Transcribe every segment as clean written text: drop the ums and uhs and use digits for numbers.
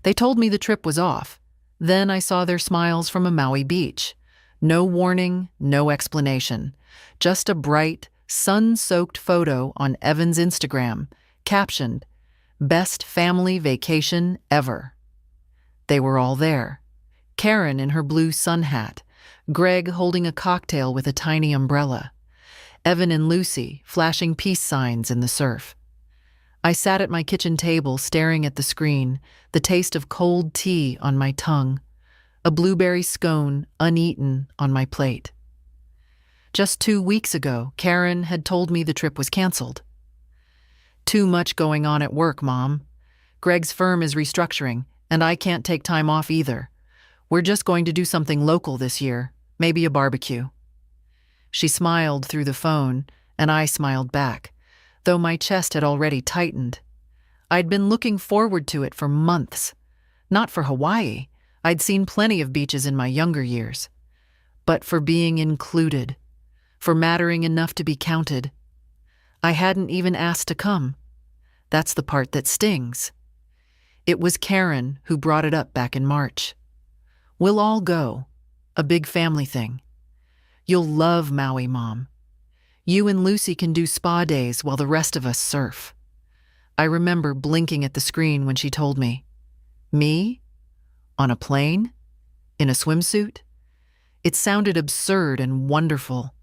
They told me the trip was off. Then I saw their smiles from a Maui beach. No warning, no explanation. Just a bright, sun-soaked photo on Evan's Instagram, captioned, "Best family vacation ever." They were all there. Karen in her blue sun hat, Greg holding a cocktail with a tiny umbrella, Evan and Lucy flashing peace signs in the surf. I sat at my kitchen table staring at the screen, the taste of cold tea on my tongue, a blueberry scone uneaten on my plate. Just 2 weeks ago, Karen had told me the trip was canceled. "Too much going on at work, Mom. Greg's firm is restructuring, and I can't take time off either. We're just going to do something local this year, maybe a barbecue." She smiled through the phone, and I smiled back, though my chest had already tightened. I'd been looking forward to it for months. Not for Hawaii. I'd seen plenty of beaches in my younger years. But for being included, for mattering enough to be counted. I hadn't even asked to come. That's the part that stings. It was Karen who brought it up back in March. "We'll all go. A big family thing. You'll love Maui, Mom. You and Lucy can do spa days while the rest of us surf." I remember blinking at the screen when she told me. Me? On a plane? In a swimsuit? It sounded absurd and wonderful.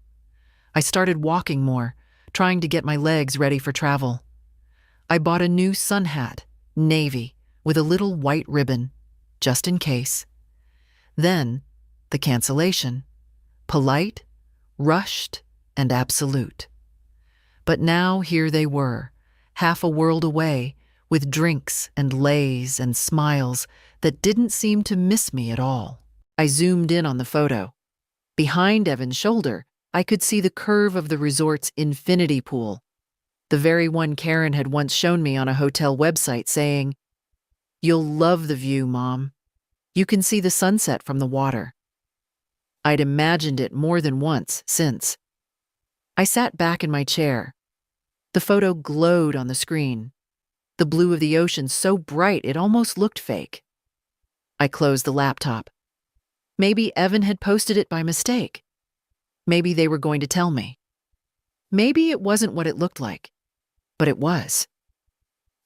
I started walking more, trying to get my legs ready for travel. I bought a new sun hat, navy, with a little white ribbon, just in case. Then, the cancellation. Polite, rushed, and absolute. But now here they were, half a world away, with drinks and lays and smiles that didn't seem to miss me at all. I zoomed in on the photo. Behind Evan's shoulder, I could see the curve of the resort's infinity pool, the very one Karen had once shown me on a hotel website saying, "You'll love the view, Mom. You can see the sunset from the water." I'd imagined it more than once since. I sat back in my chair. The photo glowed on the screen, the blue of the ocean so bright it almost looked fake. I closed the laptop. Maybe Evan had posted it by mistake. Maybe they were going to tell me. Maybe it wasn't what it looked like, but it was.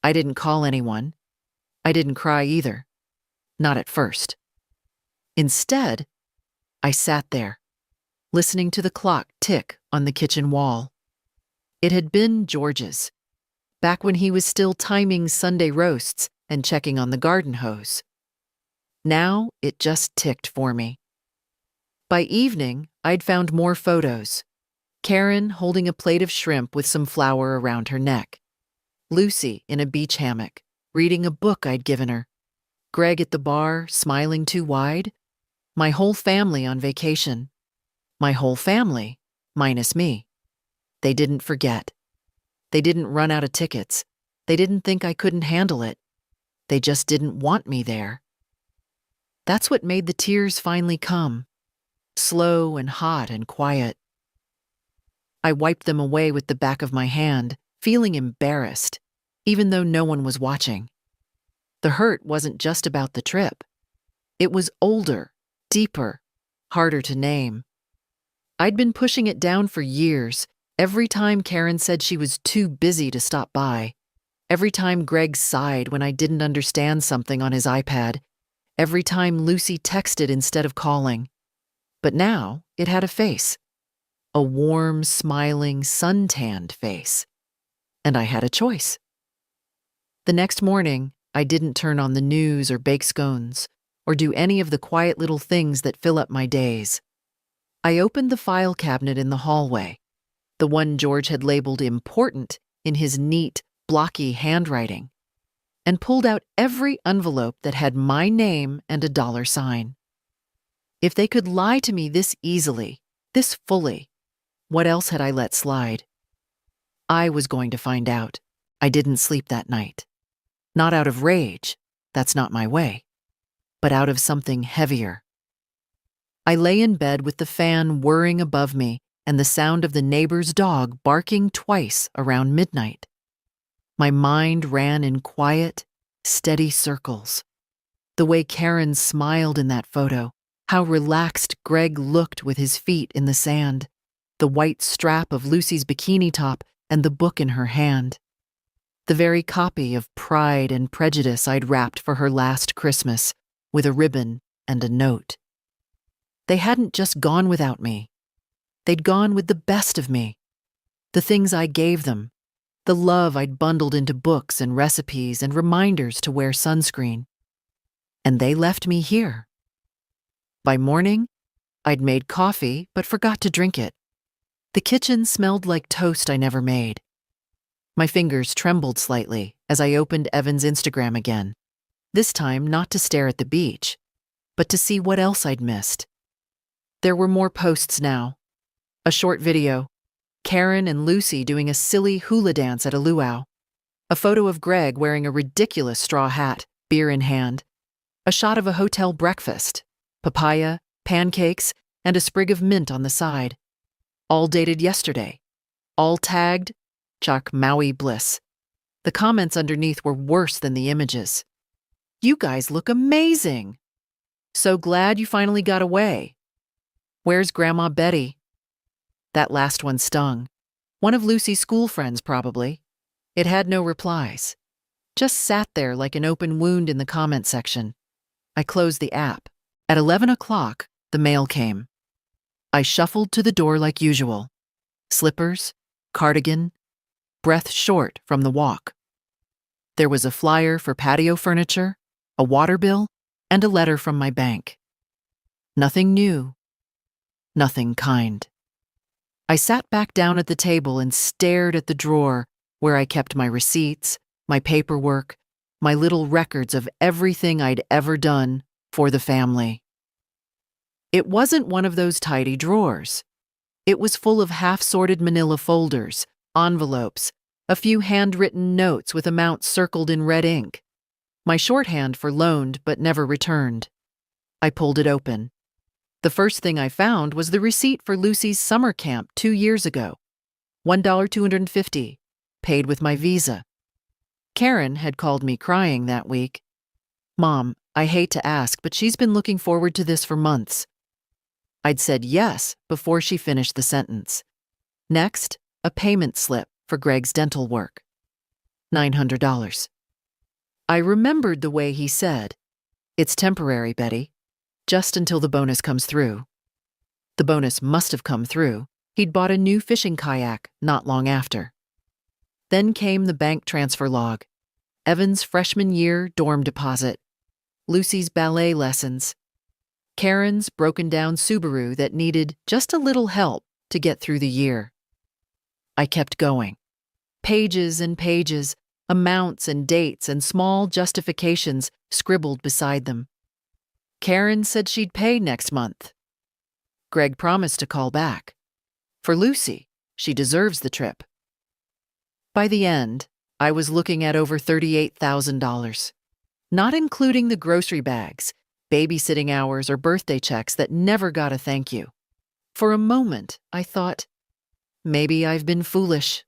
I didn't call anyone. I didn't cry either. Not at first. Instead, I sat there, listening to the clock tick on the kitchen wall. It had been George's, back when he was still timing Sunday roasts and checking on the garden hose. Now it just ticked for me. By evening, I'd found more photos. Karen holding a plate of shrimp with some flour around her neck. Lucy in a beach hammock, reading a book I'd given her. Greg at the bar, smiling too wide. My whole family on vacation. My whole family, minus me. They didn't forget. They didn't run out of tickets. They didn't think I couldn't handle it. They just didn't want me there. That's what made the tears finally come. Slow and hot and quiet. I wiped them away with the back of my hand, feeling embarrassed, even though no one was watching. The hurt wasn't just about the trip. It was older, deeper, harder to name. I'd been pushing it down for years, every time Karen said she was too busy to stop by, every time Greg sighed when I didn't understand something on his iPad, every time Lucy texted instead of calling. But now it had a face. A warm, smiling, suntanned face. And I had a choice. The next morning, I didn't turn on the news or bake scones, or do any of the quiet little things that fill up my days. I opened the file cabinet in the hallway, the one George had labeled important in his neat, blocky handwriting, and pulled out every envelope that had my name and a dollar sign. If they could lie to me this easily, this fully, what else had I let slide? I was going to find out. I didn't sleep that night. Not out of rage, that's not my way, but out of something heavier. I lay in bed with the fan whirring above me and the sound of the neighbor's dog barking twice around midnight. My mind ran in quiet, steady circles. The way Karen smiled in that photo, how relaxed Greg looked with his feet in the sand, the white strap of Lucy's bikini top and the book in her hand. The very copy of Pride and Prejudice I'd wrapped for her last Christmas, with a ribbon and a note. They hadn't just gone without me. They'd gone with the best of me. The things I gave them, the love I'd bundled into books and recipes and reminders to wear sunscreen. And they left me here. By morning, I'd made coffee but forgot to drink it. The kitchen smelled like toast I never made. My fingers trembled slightly as I opened Evan's Instagram again, this time not to stare at the beach, but to see what else I'd missed. There were more posts now. A short video, Karen and Lucy doing a silly hula dance at a luau, a photo of Greg wearing a ridiculous straw hat, beer in hand, a shot of a hotel breakfast, papaya, pancakes, and a sprig of mint on the side, all dated yesterday, all tagged Chuck Maui Bliss. The comments underneath were worse than the images. "You guys look amazing. So glad you finally got away. Where's Grandma Betty?" That last one stung. One of Lucy's school friends, probably. It had no replies. Just sat there like an open wound in the comment section. I closed the app. At 11 o'clock, the mail came. I shuffled to the door like usual. Slippers, cardigan, breath short from the walk. There was a flyer for patio furniture, a water bill, and a letter from my bank. Nothing new, nothing kind. I sat back down at the table and stared at the drawer where I kept my receipts, my paperwork, my little records of everything I'd ever done for the family. It wasn't one of those tidy drawers. It was full of half-sorted manila folders, envelopes, a few handwritten notes with amounts circled in red ink. My shorthand for loaned but never returned. I pulled it open. The first thing I found was the receipt for Lucy's summer camp 2 years ago. $1.250, paid with my Visa. Karen had called me crying that week. "Mom, I hate to ask, but she's been looking forward to this for months." I'd said yes before she finished the sentence. Next, a payment slip for Greg's dental work. $900. I remembered the way he said, "It's temporary, Betty, just until the bonus comes through." The bonus must have come through. He'd bought a new fishing kayak not long after. Then came the bank transfer log, Evan's freshman year dorm deposit, Lucy's ballet lessons, Karen's broken-down Subaru that needed just a little help to get through the year. I kept going. Pages and pages, amounts and dates and small justifications scribbled beside them. Karen said she'd pay next month. Greg promised to call back. For Lucy, she deserves the trip. By the end, I was looking at over $38,000, not including the grocery bags, babysitting hours, or birthday checks that never got a thank you. For a moment, I thought, maybe I've been foolish.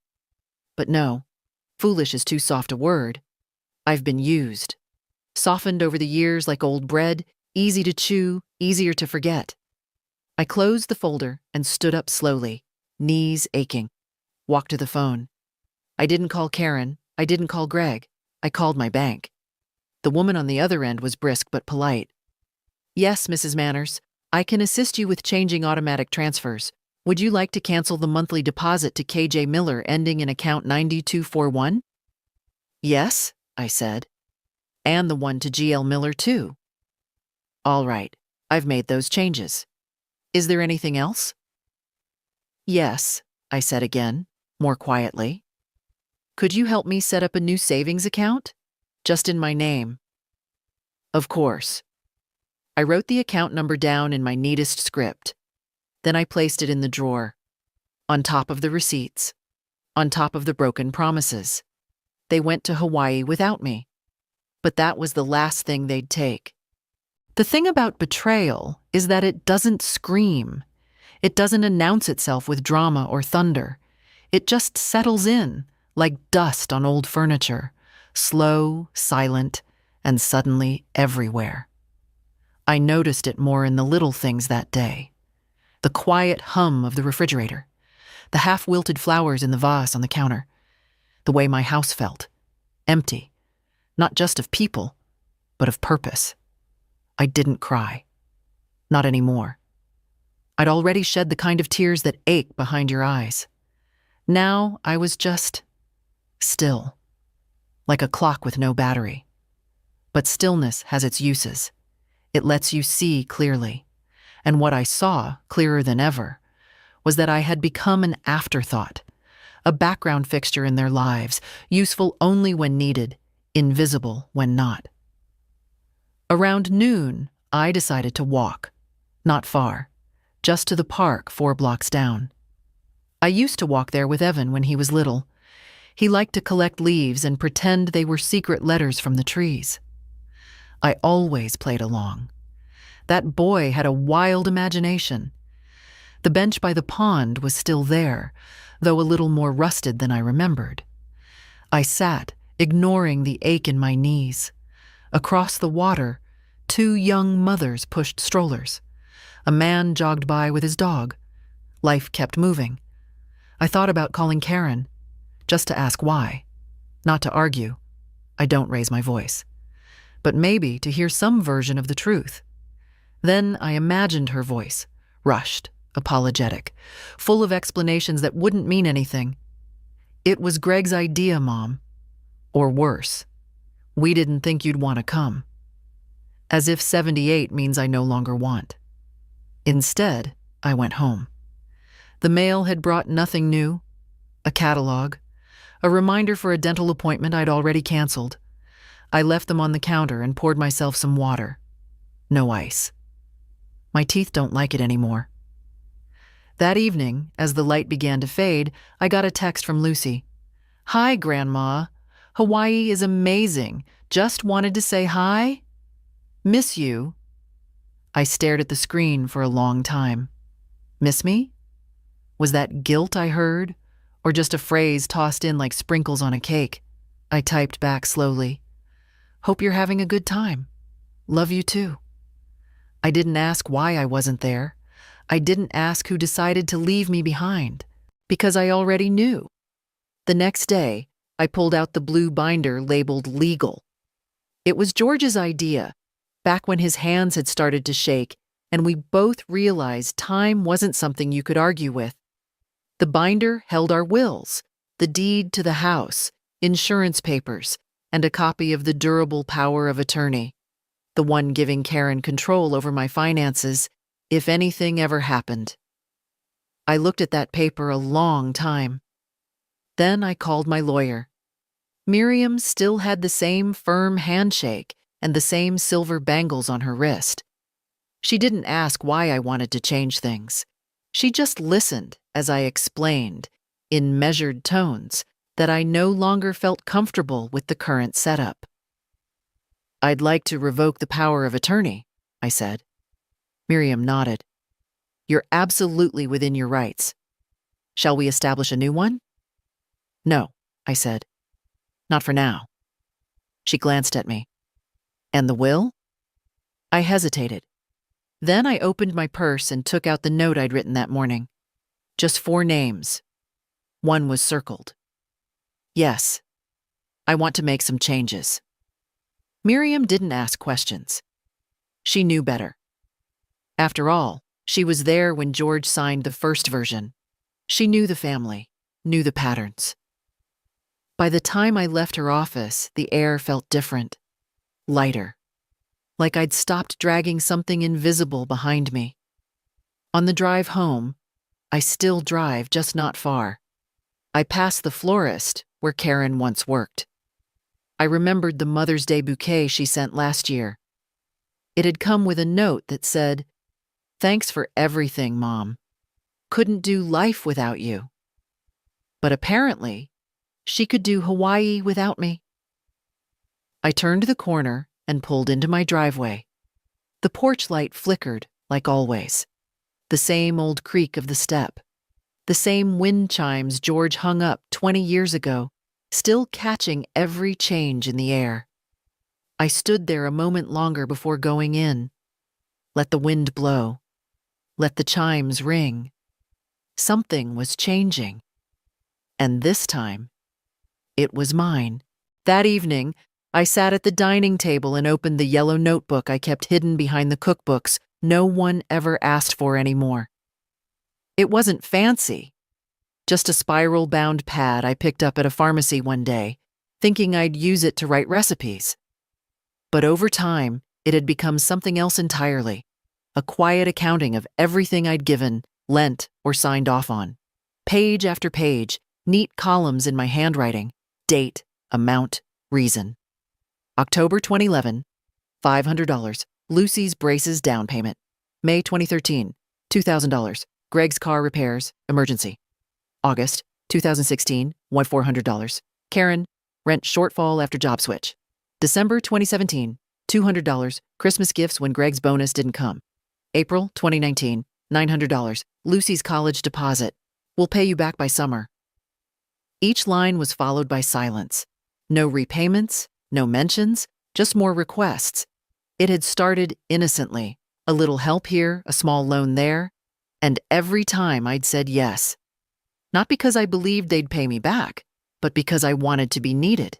But no, foolish is too soft a word. I've been used. Softened over the years like old bread, easy to chew, easier to forget. I closed the folder and stood up slowly, knees aching. Walked to the phone. I didn't call Karen. I didn't call Greg. I called my bank. The woman on the other end was brisk but polite. "Yes, Mrs. Manners, I can assist you with changing automatic transfers. Would you like to cancel the monthly deposit to KJ Miller ending in account 9241? "Yes," I said. "And the one to GL Miller, too." "All right, I've made those changes. Is there anything else?" "Yes," I said again, more quietly. "Could you help me set up a new savings account? Just in my name." "Of course." I wrote the account number down in my neatest script. Then I placed it in the drawer, on top of the receipts, on top of the broken promises. They went to Hawaii without me. But that was the last thing they'd take. The thing about betrayal is that it doesn't scream. It doesn't announce itself with drama or thunder. It just settles in, like dust on old furniture, slow, silent, and suddenly everywhere. I noticed it more in the little things that day. The quiet hum of the refrigerator, the half-wilted flowers in the vase on the counter, the way my house felt, empty, not just of people, but of purpose. I didn't cry. Not anymore. I'd already shed the kind of tears that ache behind your eyes. Now I was just still, like a clock with no battery. But stillness has its uses. It lets you see clearly. And what I saw, clearer than ever, was that I had become an afterthought, a background fixture in their lives, useful only when needed, invisible when not. Around noon, I decided to walk. Not far, just to the park 4 blocks down. I used to walk there with Evan when he was little. He liked to collect leaves and pretend they were secret letters from the trees. I always played along. That boy had a wild imagination. The bench by the pond was still there, though a little more rusted than I remembered. I sat, ignoring the ache in my knees. Across the water, 2 young mothers pushed strollers. A man jogged by with his dog. Life kept moving. I thought about calling Karen, just to ask why. Not to argue. I don't raise my voice. But maybe to hear some version of the truth. Then I imagined her voice, rushed, apologetic, full of explanations that wouldn't mean anything. It was Greg's idea, Mom. Or worse, we didn't think you'd want to come. As if 78 means I no longer want. Instead, I went home. The mail had brought nothing new. A catalog, a reminder for a dental appointment I'd already canceled. I left them on the counter and poured myself some water. No ice. My teeth don't like it anymore. That evening, as the light began to fade, I got a text from Lucy. "Hi, Grandma. Hawaii is amazing. Just wanted to say hi. Miss you." I stared at the screen for a long time. Miss me? Was that guilt I heard, or just a phrase tossed in like sprinkles on a cake? I typed back slowly. "Hope you're having a good time. Love you too." I didn't ask why I wasn't there. I didn't ask who decided to leave me behind, because I already knew. The next day, I pulled out the blue binder labeled legal. It was George's idea, back when his hands had started to shake, and we both realized time wasn't something you could argue with. The binder held our wills, the deed to the house, insurance papers, and a copy of the durable power of attorney, the one giving Karen control over my finances if anything ever happened. I looked at that paper a long time. Then I called my lawyer. Miriam still had the same firm handshake and the same silver bangles on her wrist. She didn't ask why I wanted to change things. She just listened as I explained, in measured tones, that I no longer felt comfortable with the current setup. "I'd like to revoke the power of attorney," I said. Miriam nodded. "You're absolutely within your rights. Shall we establish a new one?" "No," I said. "Not for now." She glanced at me. "And the will?" I hesitated. Then I opened my purse and took out the note I'd written that morning. Just 4 names. One was circled. "Yes, I want to make some changes." Miriam didn't ask questions. She knew better. After all, she was there when George signed the first version. She knew the family, knew the patterns. By the time I left her office, the air felt different, lighter, like I'd stopped dragging something invisible behind me. On the drive home, I still drive, just not far. I passed the florist where Karen once worked. I remembered the Mother's Day bouquet she sent last year. It had come with a note that said, "Thanks for everything, Mom. Couldn't do life without you." But apparently, she could do Hawaii without me. I turned the corner and pulled into my driveway. The porch light flickered, like always. The same old creak of the step. The same wind chimes George hung up 20 years ago, still catching every change in the air. I stood there a moment longer before going in. Let the wind blow. Let the chimes ring. Something was changing. And this time, it was mine. That evening, I sat at the dining table and opened the yellow notebook I kept hidden behind the cookbooks no one ever asked for anymore. It wasn't fancy. Just a spiral-bound pad I picked up at a pharmacy one day, thinking I'd use it to write recipes. But over time, it had become something else entirely, a quiet accounting of everything I'd given, lent, or signed off on. Page after page, neat columns in my handwriting, date, amount, reason. October 2011, $500, Lucy's braces down payment. May 2013, $2,000, Greg's car repairs, emergency. August 2016, $400, Karen, rent shortfall after job switch. December 2017, $200, Christmas gifts when Greg's bonus didn't come. April 2019, $900, Lucy's college deposit. We'll pay you back by summer. Each line was followed by silence. No repayments, no mentions, just more requests. It had started innocently. A little help here, a small loan there, and every time I'd said yes. Not because I believed they'd pay me back, but because I wanted to be needed.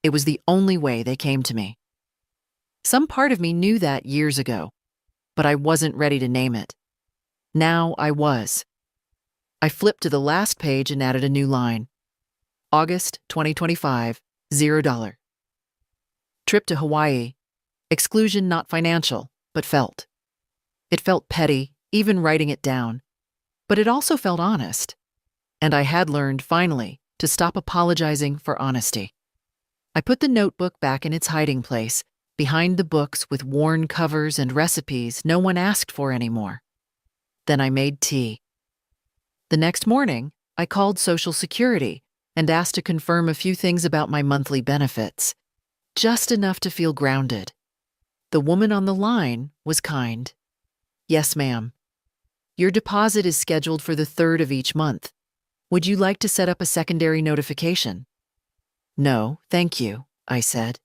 It was the only way they came to me. Some part of me knew that years ago, but I wasn't ready to name it. Now I was. I flipped to the last page and added a new line. August 2025, $0. Trip to Hawaii. Exclusion not financial, but felt. It felt petty, even writing it down. But it also felt honest. And I had learned, finally, to stop apologizing for honesty. I put the notebook back in its hiding place, behind the books with worn covers and recipes no one asked for anymore. Then I made tea. The next morning, I called Social Security and asked to confirm a few things about my monthly benefits. Just enough to feel grounded. The woman on the line was kind. Yes, ma'am. Your deposit is scheduled for the 3rd of each month. Would you like to set up a secondary notification? No, thank you, I said.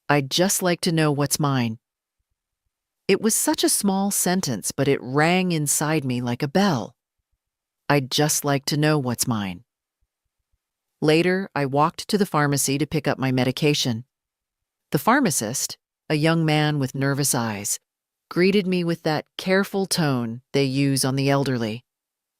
I'd just like to know what's mine. It was such a small sentence, but it rang inside me like a bell. I'd just like to know what's mine. Later, I walked to the pharmacy to pick up my medication. The pharmacist, a young man with nervous eyes, greeted me with that careful tone they use on the elderly,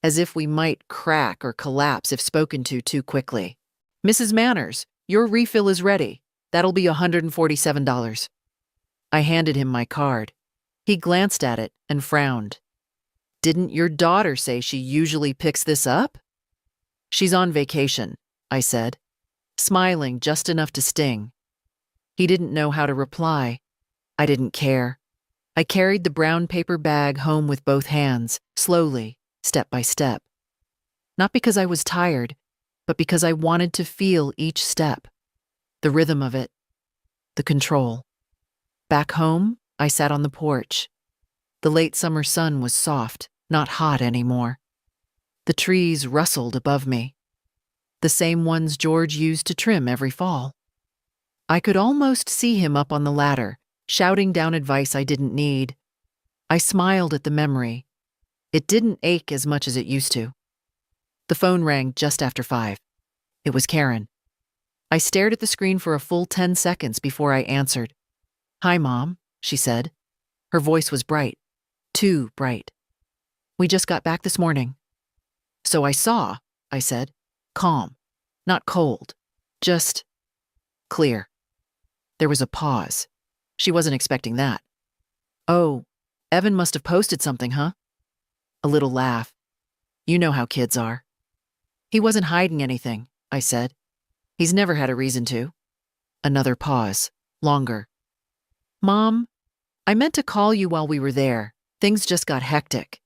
as if we might crack or collapse if spoken to too quickly. Mrs. Manners, your refill is ready. That'll be $147. I handed him my card. He glanced at it and frowned. Didn't your daughter say she usually picks this up? She's on vacation, I said, smiling just enough to sting. He didn't know how to reply. I didn't care. I carried the brown paper bag home with both hands, slowly, step by step. Not because I was tired, but because I wanted to feel each step. The rhythm of it. The control. Back home, I sat on the porch. The late summer sun was soft, not hot anymore. The trees rustled above me. The same ones George used to trim every fall. I could almost see him up on the ladder, shouting down advice I didn't need. I smiled at the memory. It didn't ache as much as it used to. The phone rang just after 5. It was Karen. I stared at the screen for a full 10 seconds before I answered. Hi, Mom, she said. Her voice was bright. Too bright. We just got back this morning. So I saw, I said. Calm. Not cold. Just clear. There was a pause. She wasn't expecting that. Oh, Evan must have posted something, huh? A little laugh. You know how kids are. He wasn't hiding anything, I said. He's never had a reason to. Another pause. Longer. Mom, I meant to call you while we were there. Things just got hectic.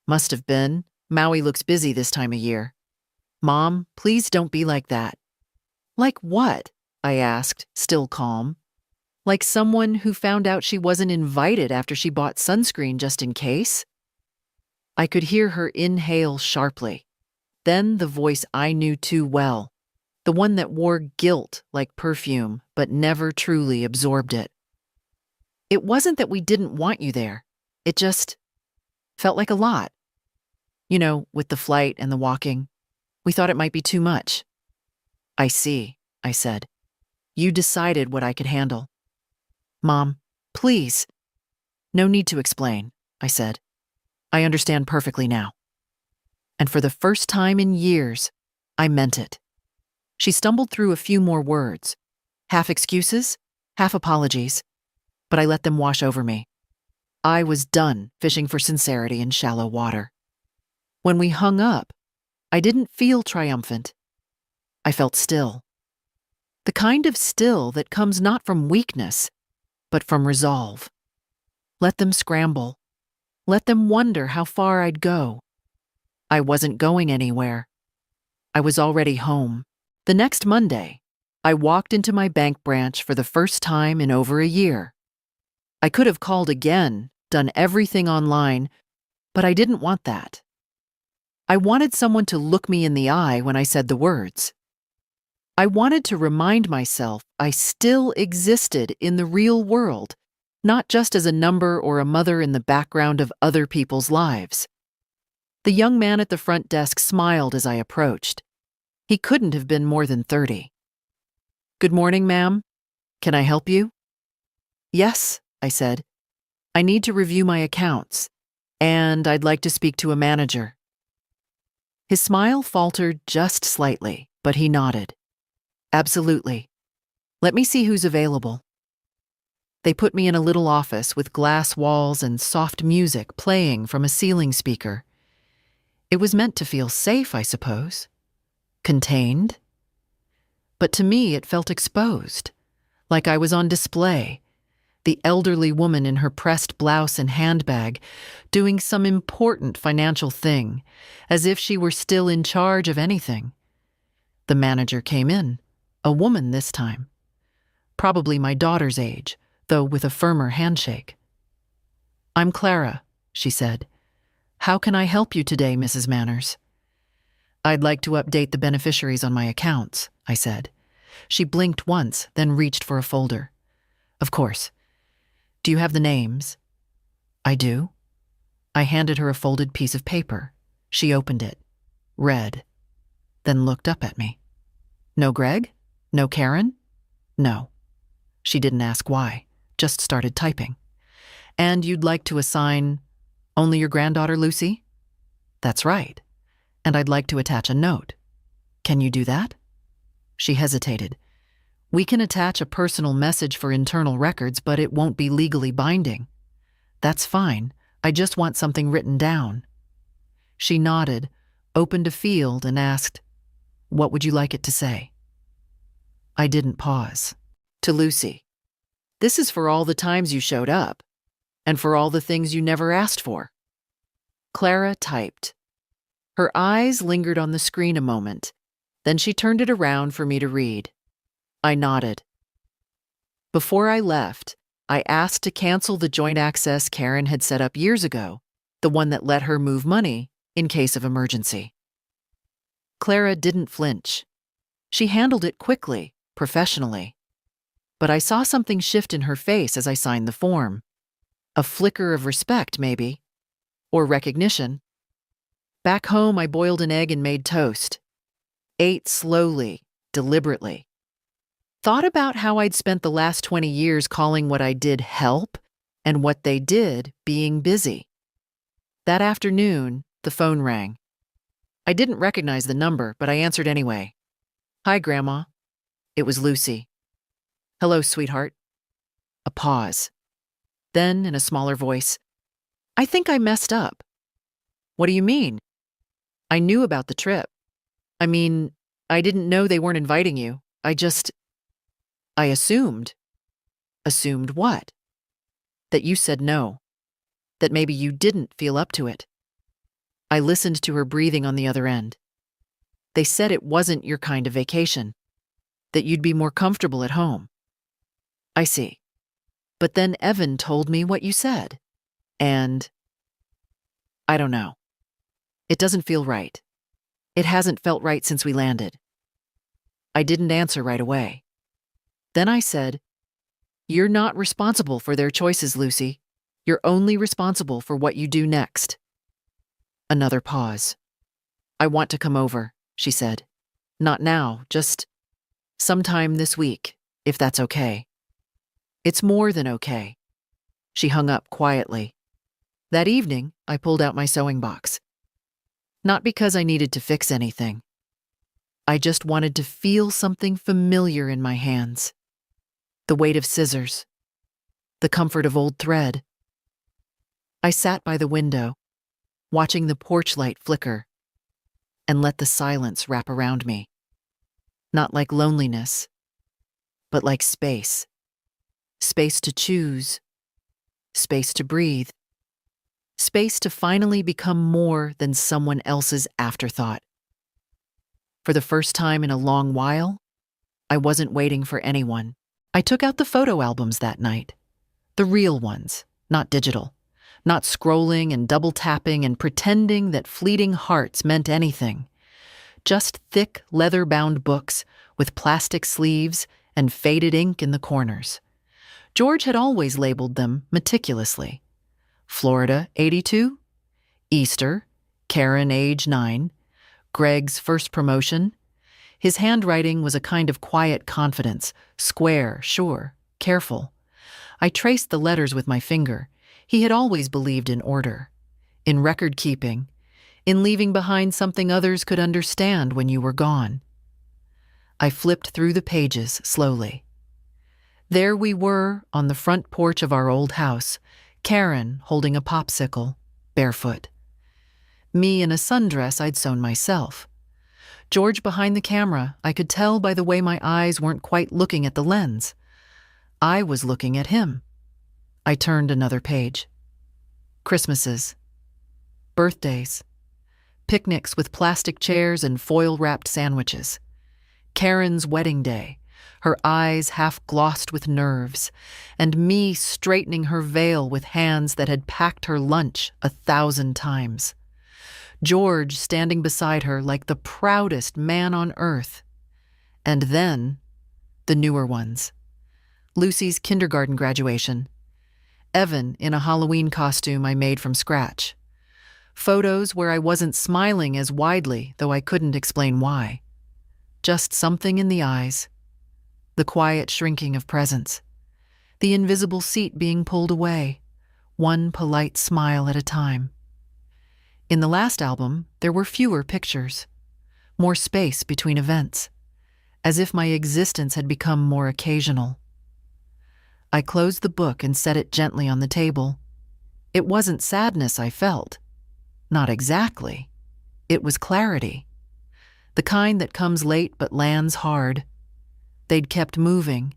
Must have been. Maui looks busy this time of year. Mom, please don't be like that. Like what? I asked, still calm. Like someone who found out she wasn't invited after she bought sunscreen just in case? I could hear her inhale sharply. Then the voice I knew too well. the one that wore guilt like perfume but never truly absorbed it. It wasn't that we didn't want you there. It just felt like a lot. You know, with the flight and the walking, we thought it might be too much. I see, I said. You decided what I could handle. Mom, please. No need to explain, I said. I understand perfectly now. And for the first time in years, I meant it. She stumbled through a few more words, half excuses, half apologies, but I let them wash over me. I was done fishing for sincerity in shallow water. When we hung up, I didn't feel triumphant. I felt still. The kind of still that comes not from weakness, but from resolve. Let them scramble. Let them wonder how far I'd go. I wasn't going anywhere. I was already home. The next Monday, I walked into my bank branch for the first time in over a year. I could have called again, done everything online, but I didn't want that. I wanted someone to look me in the eye when I said the words. I wanted to remind myself I still existed in the real world, not just as a number or a mother in the background of other people's lives. The young man at the front desk smiled as I approached. He couldn't have been more than 30. Good morning, ma'am. Can I help you? Yes, I said. I need to review my accounts, and I'd like to speak to a manager. His smile faltered just slightly, but he nodded. Absolutely. Let me see who's available. They put me in a little office with glass walls and soft music playing from a ceiling speaker. It was meant to feel safe, I suppose. Contained. But to me it felt exposed, like I was on display, the elderly woman in her pressed blouse and handbag, doing some important financial thing, as if she were still in charge of anything. The manager came in, a woman this time. Probably my daughter's age, though with a firmer handshake. I'm Clara, she said. How can I help you today, Mrs. Manners? I'd like to update the beneficiaries on my accounts, I said. She blinked once, then reached for a folder. Of course. Do you have the names? I do. I handed her a folded piece of paper. She opened it, read, then looked up at me. No Greg? No Karen? No. She didn't ask why, just started typing. And you'd like to assign only your granddaughter, Lucy? That's right. And I'd like to attach a note. Can you do that? She hesitated. We can attach a personal message for internal records, but it won't be legally binding. That's fine. I just want something written down. She nodded, opened a field, and asked, What would you like it to say? I didn't pause. To Lucy. This is for all the times you showed up, and for all the things you never asked for. Clara typed. Her eyes lingered on the screen a moment, then she turned it around for me to read. I nodded. Before I left, I asked to cancel the joint access Karen had set up years ago, the one that let her move money in case of emergency. Clara didn't flinch. She handled it quickly, professionally. But I saw something shift in her face as I signed the form. A flicker of respect, maybe. Or recognition. Back home, I boiled an egg and made toast. Ate slowly, deliberately. Thought about how I'd spent the last 20 years calling what I did help and what they did being busy. That afternoon, the phone rang. I didn't recognize the number, but I answered anyway. Hi, Grandma. It was Lucy. Hello, sweetheart. A pause. Then, in a smaller voice, I think I messed up. What do you mean? I knew about the trip. I mean, I didn't know they weren't inviting you. I assumed. Assumed what? That you said no. That maybe you didn't feel up to it. I listened to her breathing on the other end. They said it wasn't your kind of vacation. That you'd be more comfortable at home. I see. But then Evan told me what you said. And I don't know. It doesn't feel right. It hasn't felt right since we landed. I didn't answer right away. Then I said, "You're not responsible for their choices, Lucy. You're only responsible for what you do next." Another pause. "I want to come over," she said. "Not now, just sometime this week, if that's okay." "It's more than okay." She hung up quietly. That evening, I pulled out my sewing box. Not because I needed to fix anything. I just wanted to feel something familiar in my hands. The weight of scissors. The comfort of old thread. I sat by the window, watching the porch light flicker, and let the silence wrap around me. Not like loneliness, but like space. Space to choose. Space to breathe. Space to finally become more than someone else's afterthought. For the first time in a long while, I wasn't waiting for anyone. I took out the photo albums that night. The real ones, not digital. Not scrolling and double tapping and pretending that fleeting hearts meant anything. Just thick, leather-bound books with plastic sleeves and faded ink in the corners. George had always labeled them meticulously. Florida, 82. Easter, Karen, age 9. Greg's first promotion. His handwriting was a kind of quiet confidence, square, sure, careful. I traced the letters with my finger. He had always believed in order, in record-keeping, in leaving behind something others could understand when you were gone. I flipped through the pages slowly. There we were on the front porch of our old house, Karen holding a popsicle, barefoot. Me in a sundress I'd sewn myself. George behind the camera, I could tell by the way my eyes weren't quite looking at the lens. I was looking at him. I turned another page. Christmases. Birthdays. Picnics with plastic chairs and foil-wrapped sandwiches. Karen's wedding day, her eyes half glossed with nerves, and me straightening her veil with hands that had packed her lunch 1,000 times. George standing beside her like the proudest man on earth. And then, the newer ones. Lucy's kindergarten graduation. Evan in a Halloween costume I made from scratch. Photos where I wasn't smiling as widely, though I couldn't explain why. Just something in the eyes. The quiet shrinking of presence. The invisible seat being pulled away, one polite smile at a time. In the last album, there were fewer pictures, more space between events, as if my existence had become more occasional. I closed the book and set it gently on the table. It wasn't sadness I felt. Not exactly. It was clarity. The kind that comes late but lands hard. They'd kept moving,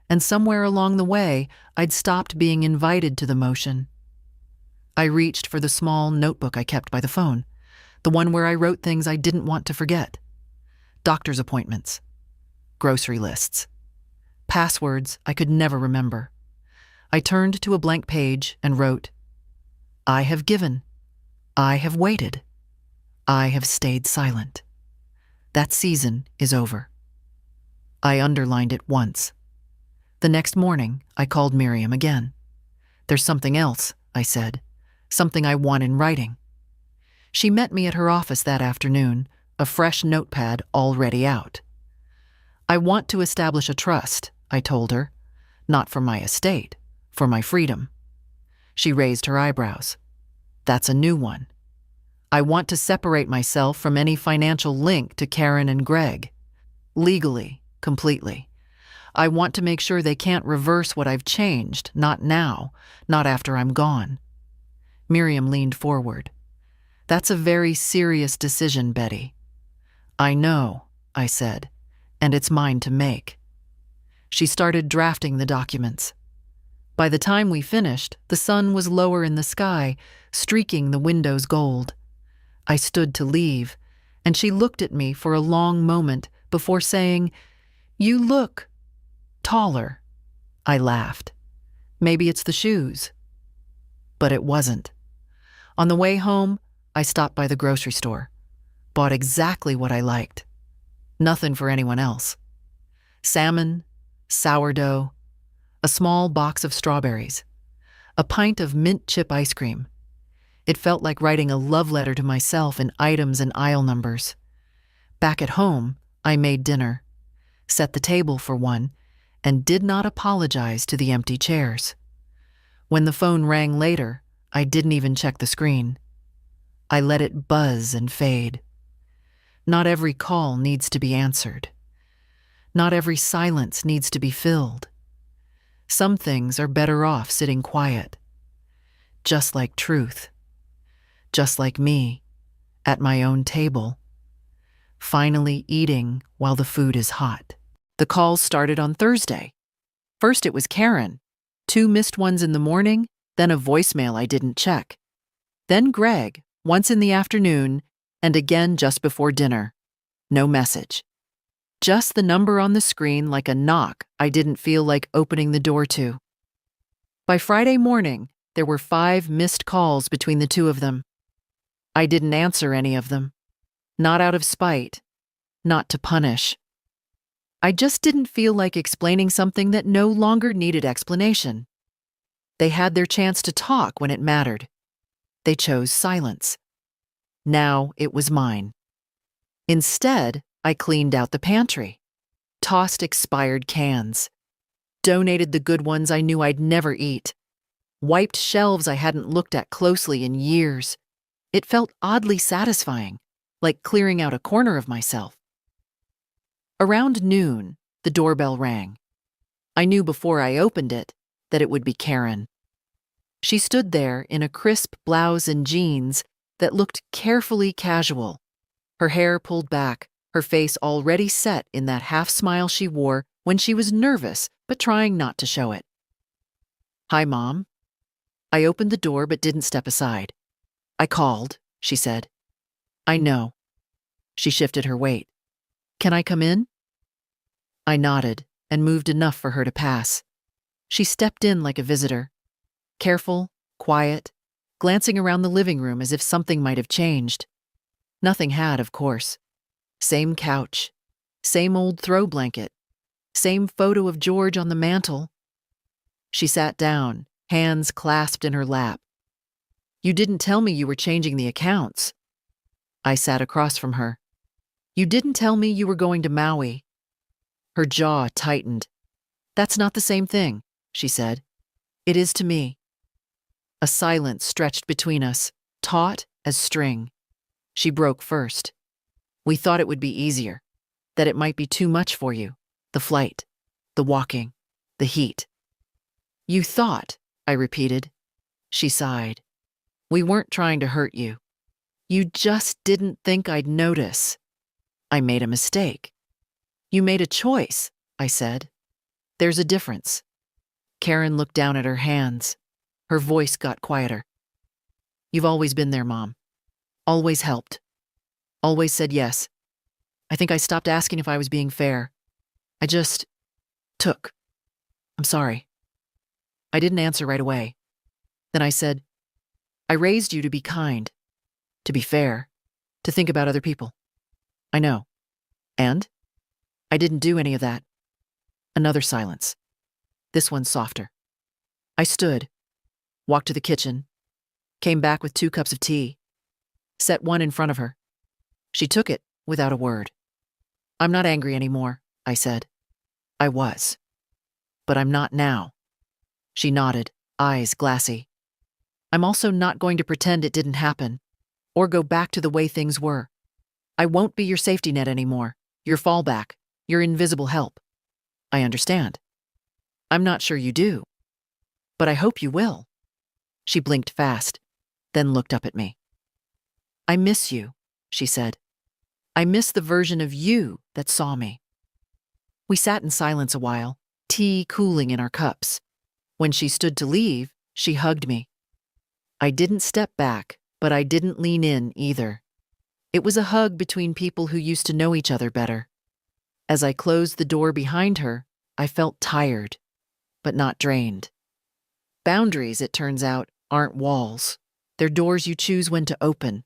and somewhere along the way, I'd stopped being invited to the motion. I reached for the small notebook I kept by the phone, the one where I wrote things I didn't want to forget. Doctor's appointments. Grocery lists. Passwords I could never remember. I turned to a blank page and wrote, "I have given. I have waited. I have stayed silent. That season is over." I underlined it once. The next morning, I called Miriam again. "There's something else," I said. "Something I want in writing." She met me at her office that afternoon, a fresh notepad already out. "I want to establish a trust," I told her. "Not for my estate, for my freedom." She raised her eyebrows. "That's a new one." "I want to separate myself from any financial link to Karen and Greg. Legally, completely. I want to make sure they can't reverse what I've changed, not now, not after I'm gone." Miriam leaned forward. "That's a very serious decision, Betty." "I know," I said, "and it's mine to make." She started drafting the documents. By the time we finished, the sun was lower in the sky, streaking the windows gold. I stood to leave, and she looked at me for a long moment before saying, "You look taller." I laughed. "Maybe it's the shoes." But it wasn't. On the way home, I stopped by the grocery store, bought exactly what I liked. Nothing for anyone else, Salmon, sourdough, a small box of strawberries, a pint of mint chip ice cream. It felt like writing a love letter to myself in items and aisle numbers. Back at home, I made dinner, set the table for one, and did not apologize to the empty chairs. When the phone rang later, I didn't even check the screen. I let it buzz and fade. Not every call needs to be answered. Not every silence needs to be filled. Some things are better off sitting quiet. Just like truth. Just like me, at my own table, finally eating while the food is hot. The calls started on Thursday. First it was Karen, 2 missed ones in the morning, then a voicemail I didn't check. Then Greg, once in the afternoon, and again just before dinner. No message. Just the number on the screen like a knock I didn't feel like opening the door to. By Friday morning, there were 5 missed calls between the two of them. I didn't answer any of them. Not out of spite. Not to punish. I just didn't feel like explaining something that no longer needed explanation. They had their chance to talk when it mattered. They chose silence. Now it was mine. Instead, I cleaned out the pantry, tossed expired cans, donated the good ones I knew I'd never eat, wiped shelves I hadn't looked at closely in years. It felt oddly satisfying, like clearing out a corner of myself. Around noon, the doorbell rang. I knew before I opened it that it would be Karen. She stood there in a crisp blouse and jeans that looked carefully casual, her hair pulled back, her face already set in that half-smile she wore when she was nervous but trying not to show it. "Hi, Mom." I opened the door but didn't step aside. "I called," she said. "I know." She shifted her weight. "Can I come in?" I nodded and moved enough for her to pass. She stepped in like a visitor, careful, quiet, glancing around the living room as if something might have changed. Nothing had, of course. Same couch, same old throw blanket, same photo of George on the mantel. She sat down, hands clasped in her lap. "You didn't tell me you were changing the accounts." I sat across from her. "You didn't tell me you were going to Maui." Her jaw tightened. "That's not the same thing," she said. "It is to me." A silence stretched between us, taut as string. She broke first. "We thought it would be easier, that it might be too much for you, the flight, the walking, the heat." "You thought," I repeated. She sighed. "We weren't trying to hurt you. You just didn't think I'd notice." "I made a mistake." "You made a choice," I said. "There's a difference." Karen looked down at her hands. Her voice got quieter. "You've always been there, Mom. Always helped. Always said yes. I think I stopped asking if I was being fair. I just took. I'm sorry." I didn't answer right away. Then I said, "I raised you to be kind, to be fair, to think about other people. I know. And? I didn't do any of that." Another silence. This one softer. I stood, walked to the kitchen, came back with 2 cups of tea, set one in front of her. She took it without a word. "I'm not angry anymore," I said. I was. But I'm not now. She nodded, eyes glassy. "I'm also not going to pretend it didn't happen, or go back to the way things were. I won't be your safety net anymore, your fallback, your invisible help. I understand. I'm not sure you do. But I hope you will." She blinked fast, then looked up at me. "I miss you," she said. "I miss the version of you that saw me." We sat in silence a while, tea cooling in our cups. When she stood to leave, she hugged me. I didn't step back, but I didn't lean in either. It was a hug between people who used to know each other better. As I closed the door behind her, I felt tired, but not drained. Boundaries, it turns out, aren't walls. They're doors you choose when to open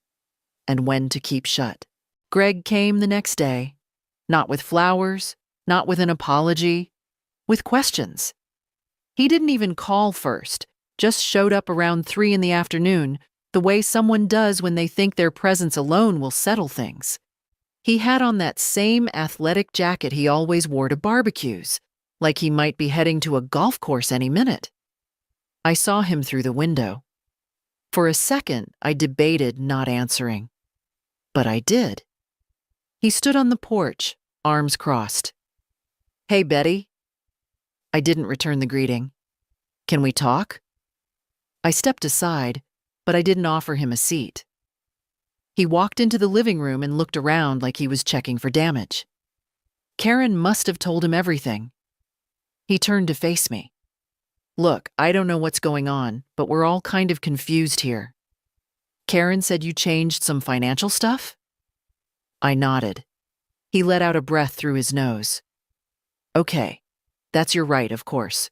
and when to keep shut. Greg came the next day, not with flowers, not with an apology, with questions. He didn't even call first, just showed up around 3 in the afternoon, the way someone does when they think their presence alone will settle things. He had on that same athletic jacket he always wore to barbecues, like he might be heading to a golf course any minute. I saw him through the window. For a second, I debated not answering. But I did. He stood on the porch, arms crossed. "Hey, Betty." I didn't return the greeting. "Can we talk?" I stepped aside, but I didn't offer him a seat. He walked into the living room and looked around like he was checking for damage. Karen must have told him everything. He turned to face me. "Look, I don't know what's going on, but we're all kind of confused here. Karen said you changed some financial stuff?" I nodded. He let out a breath through his nose. "Okay, that's your right, of course.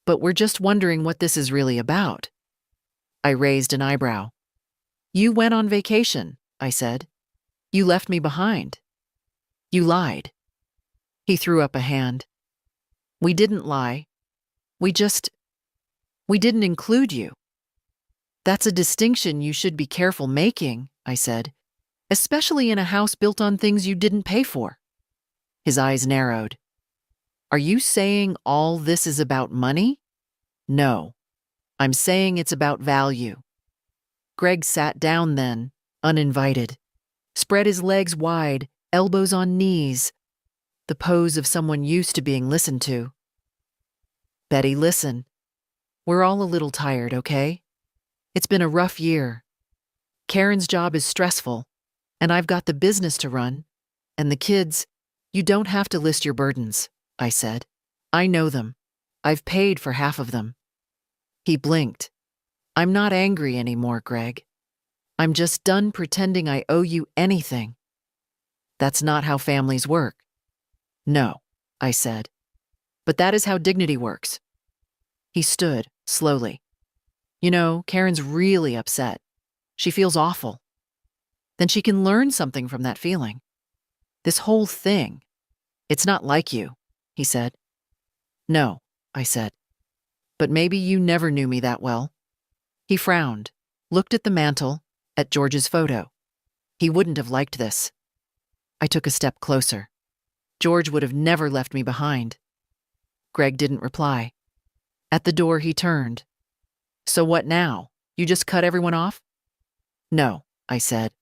But we're just wondering what this is really about." I raised an eyebrow. "You went on vacation," I said. "You left me behind. You lied." He threw up a hand. "We didn't lie. We didn't include you." "That's a distinction you should be careful making," I said, "especially in a house built on things you didn't pay for." His eyes narrowed. "Are you saying all this is about money?" "No. I'm saying it's about value." Greg sat down then, uninvited, spread his legs wide, elbows on knees, the pose of someone used to being listened to. "Betty, listen. We're all a little tired, okay? It's been a rough year. Karen's job is stressful, and I've got the business to run. And the kids, you don't have to list your burdens," I said. "I know them. I've paid for half of them." He blinked. "I'm not angry anymore, Greg. I'm just done pretending I owe you anything. That's not how families work." "No," I said. "But that is how dignity works." He stood, slowly. "You know, Karen's really upset. She feels awful. Then she can learn something from that feeling. This whole thing, it's not like you," he said. "No," I said. "But maybe you never knew me that well." He frowned, looked at the mantel, at George's photo. He wouldn't have liked this. I took a step closer. George would have never left me behind. Greg didn't reply. At the door, he turned. "So what now? You just cut everyone off?" "No," I said.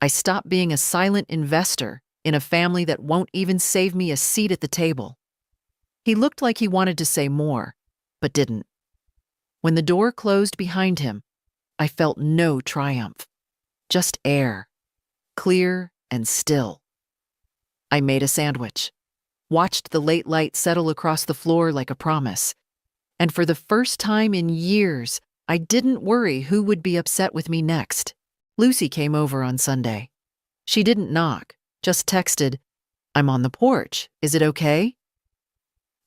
"I stopped being a silent investor in a family that won't even save me a seat at the table." He looked like he wanted to say more, but didn't. When the door closed behind him, I felt no triumph, just air, clear and still. I made a sandwich, watched the late light settle across the floor like a promise, and for the first time in years, I didn't worry who would be upset with me next. Lucy came over on Sunday. She didn't knock, just texted, "I'm on the porch. Is it okay?"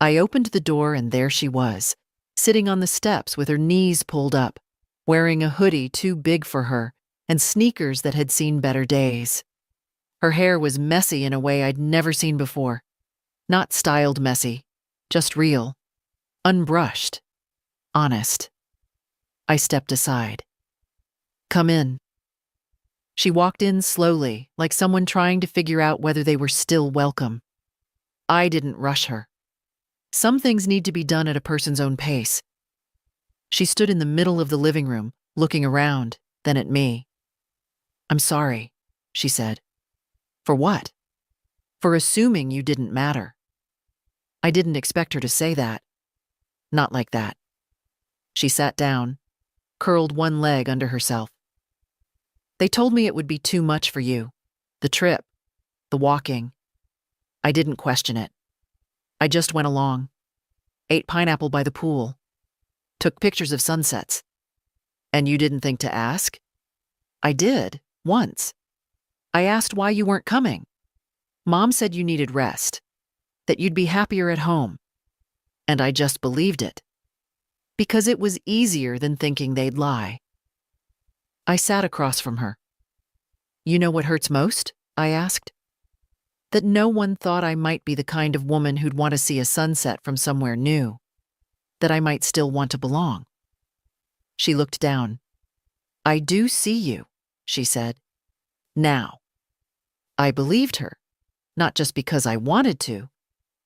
I opened the door and there she was, sitting on the steps with her knees pulled up, wearing a hoodie too big for her and sneakers that had seen better days. Her hair was messy in a way I'd never seen before. Not styled messy, just real. Unbrushed. Honest. I stepped aside. "Come in." She walked in slowly, like someone trying to figure out whether they were still welcome. I didn't rush her. Some things need to be done at a person's own pace. She stood in the middle of the living room, looking around, then at me. "I'm sorry," she said. "For what?" "For assuming you didn't matter." I didn't expect her to say that. Not like that. She sat down, curled one leg under herself. "They told me it would be too much for you. The trip, the walking. I didn't question it. I just went along. Ate pineapple by the pool. Took pictures of sunsets. And you didn't think to ask?" "I did, once. I asked why you weren't coming. Mom said you needed rest, that you'd be happier at home. And I just believed it. Because it was easier than thinking they'd lie." I sat across from her. "You know what hurts most?" I asked. that no one thought I might be the kind of woman who'd want to see a sunset from somewhere new, that I might still want to belong. She looked down. "I do see you," she said. "Now." I believed her, not just because I wanted to,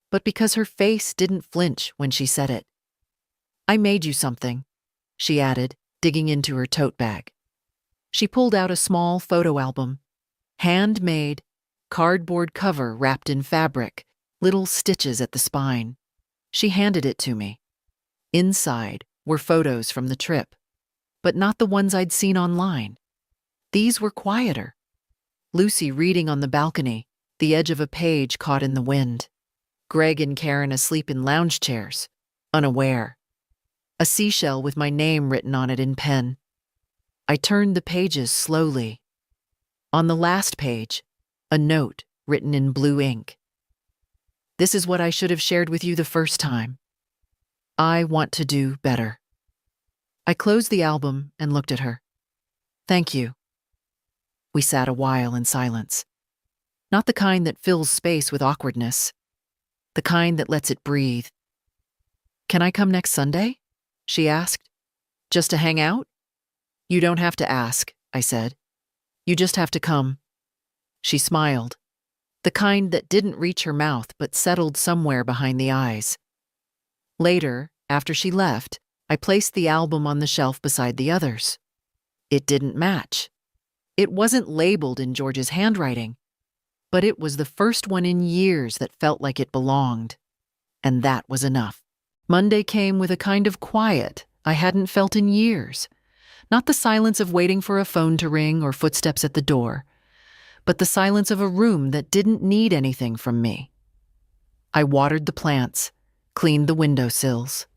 but because her face didn't flinch when she said it. "I made you something," she added, digging into her tote bag. She pulled out a small photo album, handmade, cardboard cover wrapped in fabric, little stitches at the spine. She handed it to me. Inside were photos from the trip, but not the ones I'd seen online. These were quieter. Lucy reading on the balcony, the edge of a page caught in the wind. Greg and Karen asleep in lounge chairs, unaware. A seashell with my name written on it in pen. I turned the pages slowly. On the last page, a note written in blue ink. "This is what I should have shared with you the first time. I want to do better." I closed the album and looked at her. "Thank you." We sat a while in silence. Not the kind that fills space with awkwardness. The kind that lets it breathe. "Can I come next Sunday?" she asked. "Just to hang out?" "You don't have to ask," I said. "You just have to come." She smiled. The kind that didn't reach her mouth but settled somewhere behind the eyes. Later, after she left, I placed the album on the shelf beside the others. It didn't match. It wasn't labeled in George's handwriting, but it was the first one in years that felt like it belonged. And that was enough. Monday came with a kind of quiet I hadn't felt in years. Not the silence of waiting for a phone to ring or footsteps at the door, but the silence of a room that didn't need anything from me. I watered the plants, cleaned the windowsills,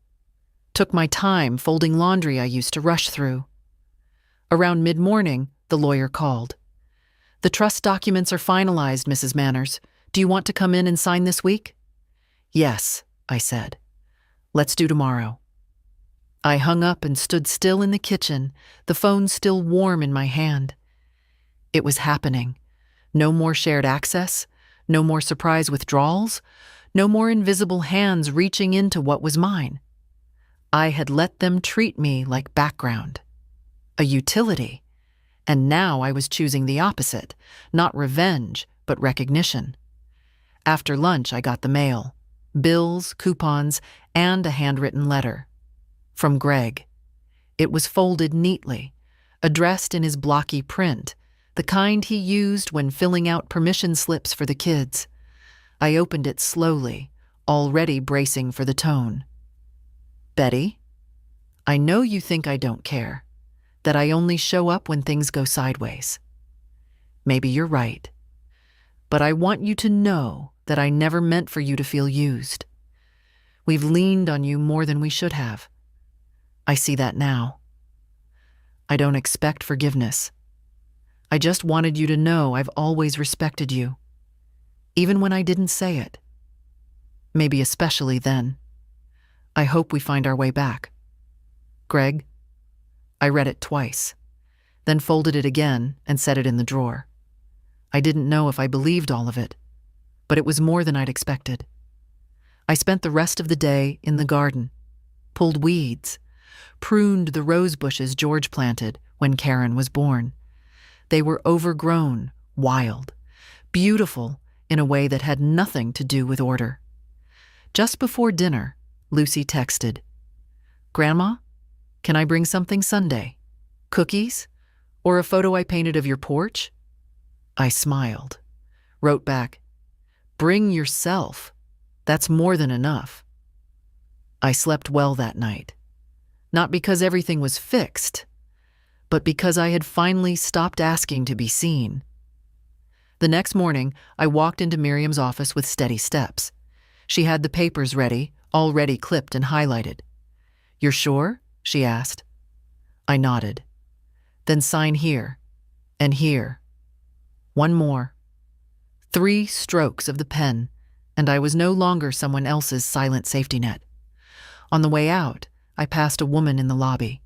took my time folding laundry I used to rush through. Around mid-morning, the lawyer called. "The trust documents are finalized, Mrs. Manners. Do you want to come in and sign this week?" "Yes," I said. "Let's do tomorrow." I hung up and stood still in the kitchen, the phone still warm in my hand. It was happening. No more shared access, no more surprise withdrawals, no more invisible hands reaching into what was mine. I had let them treat me like background, a utility, and now I was choosing the opposite, not revenge, but recognition. After lunch, I got the mail, bills, coupons, and a handwritten letter. From Greg. It was folded neatly, addressed in his blocky print, the kind he used when filling out permission slips for the kids. I opened it slowly, already bracing for the tone. "Betty, I know you think I don't care, that I only show up when things go sideways. Maybe you're right, but I want you to know that I never meant for you to feel used. We've leaned on you more than we should have. I see that now. I don't expect forgiveness. I just wanted you to know I've always respected you, even when I didn't say it. Maybe especially then. I hope we find our way back. Greg." I read it twice, then folded it again and set it in the drawer. I didn't know if I believed all of it, but it was more than I'd expected. I spent the rest of the day in the garden, pulled weeds, pruned the rose bushes George planted when Karen was born. They were overgrown, wild, beautiful in a way that had nothing to do with order. Just before dinner, Lucy texted, "Grandma, can I bring something Sunday? Cookies? Or a photo I painted of your porch?" I smiled, wrote back, "Bring yourself. That's more than enough." I slept well that night. Not because everything was fixed, but because I had finally stopped asking to be seen. The next morning, I walked into Miriam's office with steady steps. She had the papers ready, already clipped and highlighted. "You're sure?" she asked. I nodded. "Then sign here, and here. One more." 3 strokes of the pen, and I was no longer someone else's silent safety net. On the way out, I passed a woman in the lobby,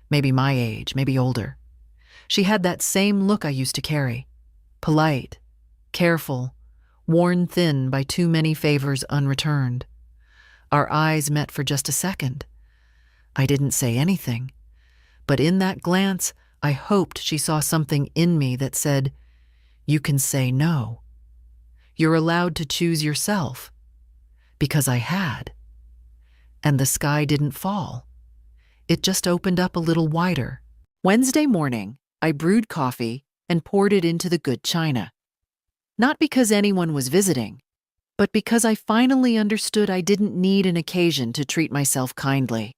maybe my age, maybe older. She had that same look I used to carry, polite, careful, worn thin by too many favors unreturned. Our eyes met for just a second. I didn't say anything, but in that glance, I hoped she saw something in me that said, "You can say no. You're allowed to choose yourself." Because I had. And the sky didn't fall. It just opened up a little wider. Wednesday morning, I brewed coffee and poured it into the good china. Not because anyone was visiting, but because I finally understood I didn't need an occasion to treat myself kindly.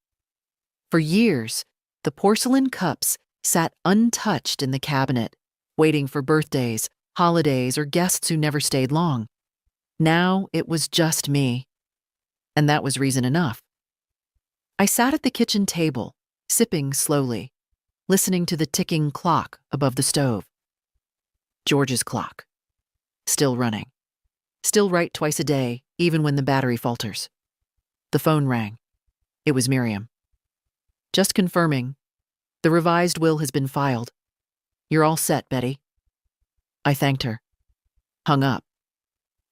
For years, the porcelain cups sat untouched in the cabinet, waiting for birthdays, holidays, or guests who never stayed long. Now it was just me, and that was reason enough. I sat at the kitchen table, sipping slowly, listening to the ticking clock above the stove. George's clock. Still running. Still right twice a day, even when the battery falters. The phone rang. It was Miriam. "Just confirming. The revised will has been filed. You're all set, Betty." I thanked her. Hung up.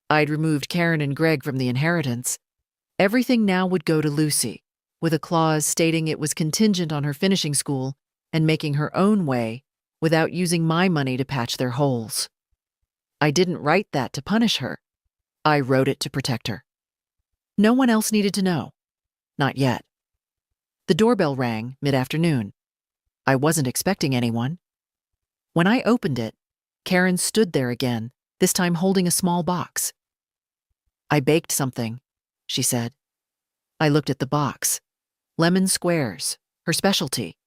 I'd removed Karen and Greg from the inheritance. Everything now would go to Lucy, with a clause stating it was contingent on her finishing school and making her own way without using my money to patch their holes. I didn't write that to punish her. I wrote it to protect her. No one else needed to know. Not yet. The doorbell rang mid-afternoon. I wasn't expecting anyone. When I opened it, Karen stood there again, this time holding a small box. "I baked something," she said. I looked at the box. Lemon squares, her specialty,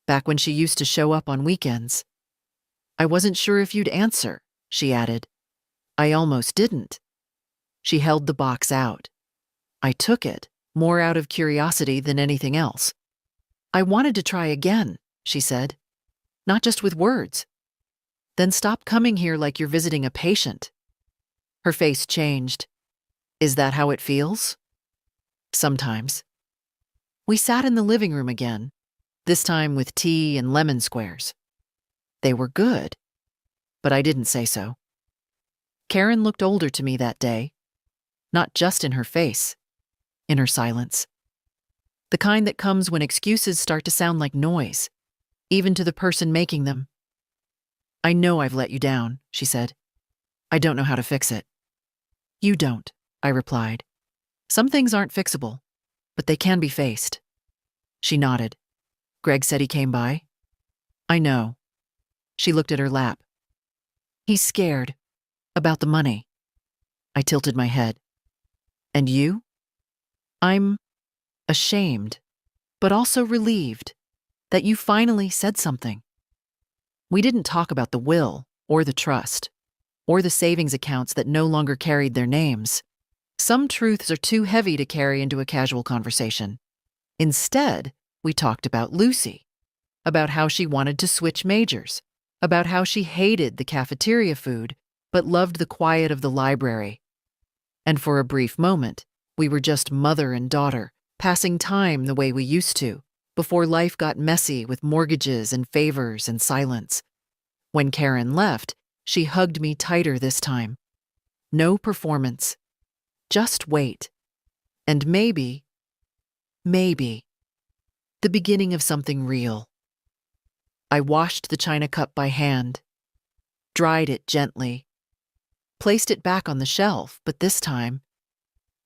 back when she used to show up on weekends. "I wasn't sure if you'd answer," she added. I almost didn't. She held the box out. I took it, more out of curiosity than anything else. "I wanted to try again," she said. "Not just with words." "Then stop coming here like you're visiting a patient." Her face changed. "Is that how it feels?" "Sometimes." We sat in the living room again, this time with tea and lemon squares. They were good, but I didn't say so. Karen looked older to me that day, not just in her face, in her silence. The kind that comes when excuses start to sound like noise, even to the person making them. "I know I've let you down," she said. "I don't know how to fix it." "You don't," I replied. "Some things aren't fixable, but they can be faced." She nodded. "Greg said he came by?" "I know." She looked at her lap. "He's scared. About the money." I tilted my head. "And you?" "I'm ashamed, but also relieved that you finally said something." We didn't talk about the will, or the trust, or the savings accounts that no longer carried their names. Some truths are too heavy to carry into a casual conversation. Instead, we talked about Lucy, about how she wanted to switch majors, about how she hated the cafeteria food, but loved the quiet of the library. And for a brief moment, we were just mother and daughter, passing time the way we used to, before life got messy with mortgages and favors and silence. When Karen left, she hugged me tighter this time. No performance. Just wait. And maybe, the beginning of something real. I washed the china cup by hand, dried it gently, placed it back on the shelf, but this time,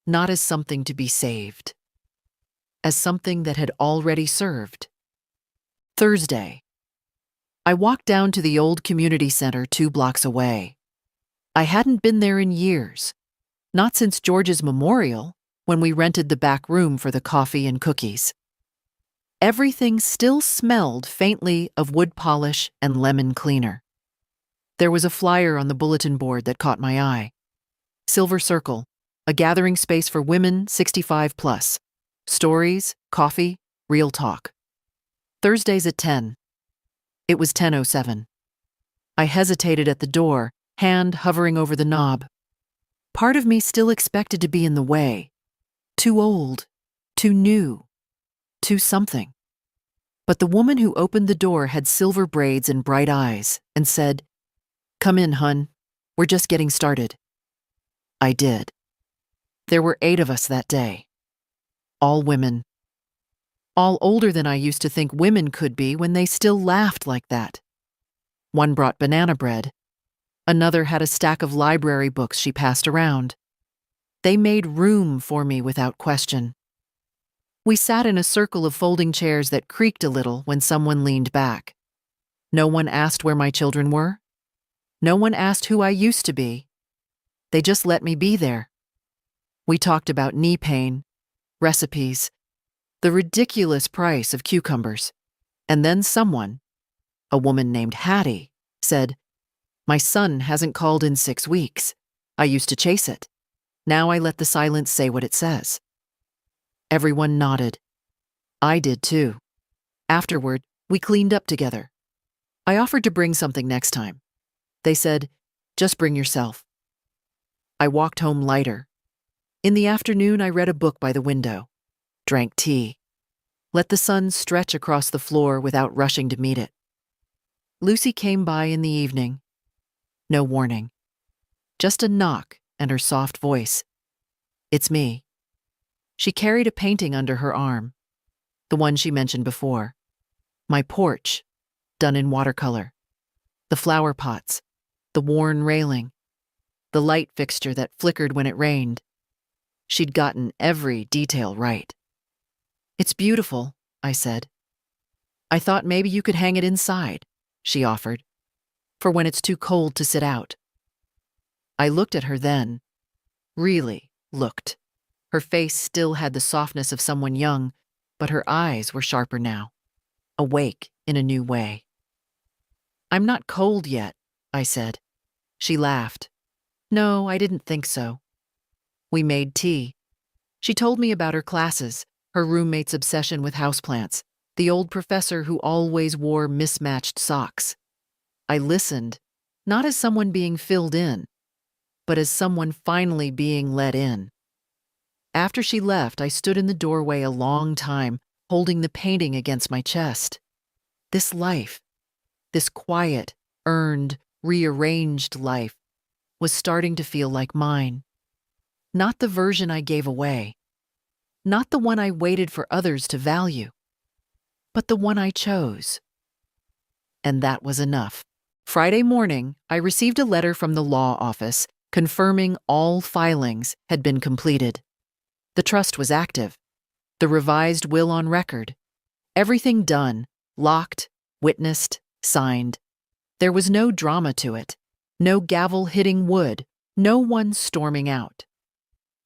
not as something to be saved, as something that had already served. Thursday. I walked down to the old community center 2 blocks away. I hadn't been there in years, not since George's memorial, when we rented the back room for the coffee and cookies. Everything still smelled faintly of wood polish and lemon cleaner. There was a flyer on the bulletin board that caught my eye. Silver Circle, a gathering space for women 65 plus. Stories, coffee, real talk. Thursdays at 10. It was 10:07. I hesitated at the door, hand hovering over the knob. Part of me still expected to be in the way. Too old, too new, too something. But the woman who opened the door had silver braids and bright eyes and said, "Come in, hun. We're just getting started." I did. There were 8 of us that day. All women. All older than I used to think women could be when they still laughed like that. One brought banana bread. Another had a stack of library books she passed around. They made room for me without question. We sat in a circle of folding chairs that creaked a little when someone leaned back. No one asked where my children were. No one asked who I used to be. They just let me be there. We talked about knee pain, recipes, the ridiculous price of cucumbers. And then someone, a woman named Hattie, said, "My son hasn't called in 6 weeks. I used to chase it. Now I let the silence say what it says." Everyone nodded. I did too. Afterward, we cleaned up together. I offered to bring something next time. They said, "Just bring yourself." I walked home lighter. In the afternoon, I read a book by the window, drank tea, let the sun stretch across the floor without rushing to meet it. Lucy came by in the evening. No warning. Just a knock and her soft voice. "It's me." She carried a painting under her arm, the one she mentioned before. My porch, done in watercolor. The flower pots, the worn railing, the light fixture that flickered when it rained. She'd gotten every detail right. "It's beautiful," I said. "I thought maybe you could hang it inside," she offered, "for when it's too cold to sit out." I looked at her then, really looked. Her face still had the softness of someone young, but her eyes were sharper now, awake in a new way. "I'm not cold yet," I said. She laughed. "No, I didn't think so." We made tea. She told me about her classes, her roommate's obsession with houseplants, the old professor who always wore mismatched socks. I listened, not as someone being filled in, but as someone finally being let in. After she left, I stood in the doorway a long time, holding the painting against my chest. This life, this quiet, earned, rearranged life, was starting to feel like mine. Not the version I gave away, not the one I waited for others to value, but the one I chose. And that was enough. Friday morning, I received a letter from the law office confirming all filings had been completed. The trust was active, the revised will on record, everything done, locked, witnessed, signed. There was no drama to it, no gavel hitting wood, no one storming out.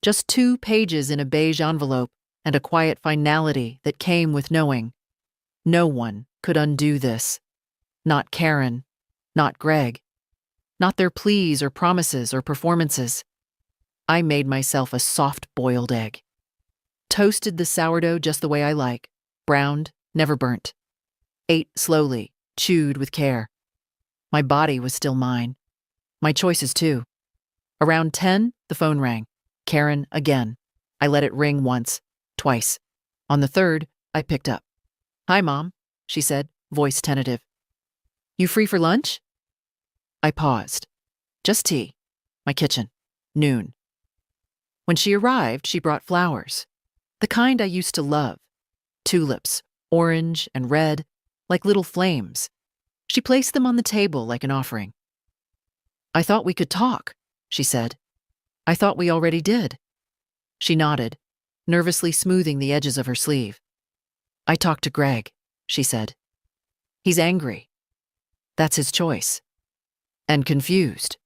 Just 2 pages in a beige envelope and a quiet finality that came with knowing no one could undo this. Not Karen, not Greg, not their pleas or promises or performances. I made myself a soft-boiled egg. Toasted the sourdough just the way I like, browned, never burnt. Ate slowly, chewed with care. My body was still mine. My choices too. Around 10, the phone rang. Karen again. I let it ring once, twice. On the third, I picked up. "Hi, Mom," she said, voice tentative. "You free for lunch?" I paused. "Just tea. My kitchen. Noon." When she arrived, she brought flowers. The kind I used to love. Tulips, orange and red, like little flames. She placed them on the table like an offering. "I thought we could talk," she said. "I thought we already did." She nodded, nervously smoothing the edges of her sleeve. "I talked to Greg," she said. "He's angry. That's his choice. And confused.